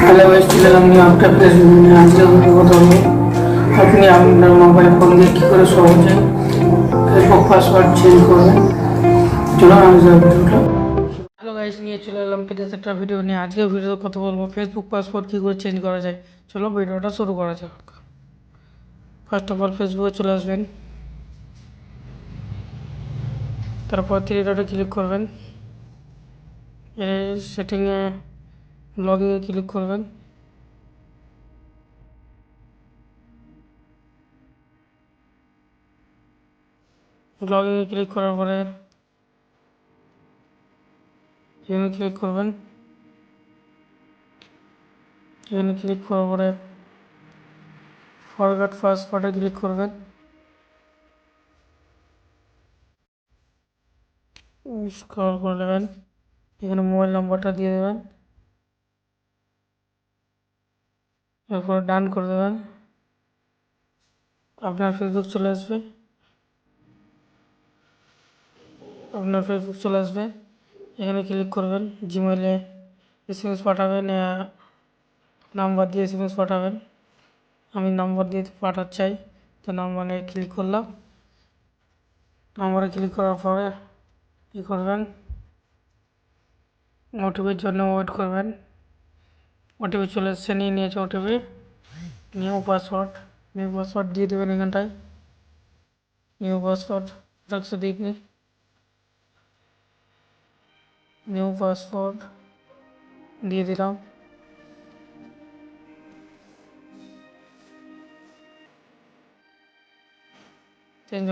Hello guys, চলে এলাম new একটা ফেসবুক নিয়ে। আজকে ভিডিও কথা বলবো আপনি আপনার মোবাইল ফোন দিয়ে কী করে সহজে ফেসবুক পাসওয়ার্ড চেঞ্জ করবেন। চলো আমি যাই ভিডিওটা। হ্যালো গাইস, নিয়ে চলে এলাম ফের একটা ভিডিও নিয়ে। আজকে ভিডিওতে কথা বলবো ফেসবুক পাসওয়ার্ড কী করে চেঞ্জ করা যায়। চলো ভিডিওটা শুরু করা যাক। ফার্স্ট অফ অল ফেসবুকে চলে আসবেন, তারপর থ্রি ডটে ক্লিক করবেন, এর সেটিংয়ে লগ ইনে ক্লিক করবেন। লগ ইনে ক্লিক করার পরে এখানে ক্লিক করবেন। এখানে ক্লিক করার পরে ফরগট পাসওয়ার্ডে ক্লিক করবেন। স্ক্রল করে নেবেন, এখানে মোবাইল নাম্বারটা দিয়ে দেবেন, এরপর ডান করে দেবেন। আপনার ফেসবুক চলে আসবে, এখানে ক্লিক করবেন। জিমেলে এসএমএস পাঠাবেন, নাম্বার দিয়ে এসএমএস পাঠাবেন। আমি নাম্বার দিয়ে পাঠাতে চাই, তো নাম্বারে ক্লিক করলাম। নাম্বারে ক্লিক করার পরে কী করবেন, ওটিপির জন্য ওয়েট করবেন। ওটিপি চলে এসছে, নিয়ে নিয়েছে ওটিপি। নিউ পাসওয়ার্ড দিয়ে দেবেন এখানটায়। নিউ পাসওয়ার্ড রাখছে দেখি, নিউ পাসওয়ার্ড দিয়ে দিলাম।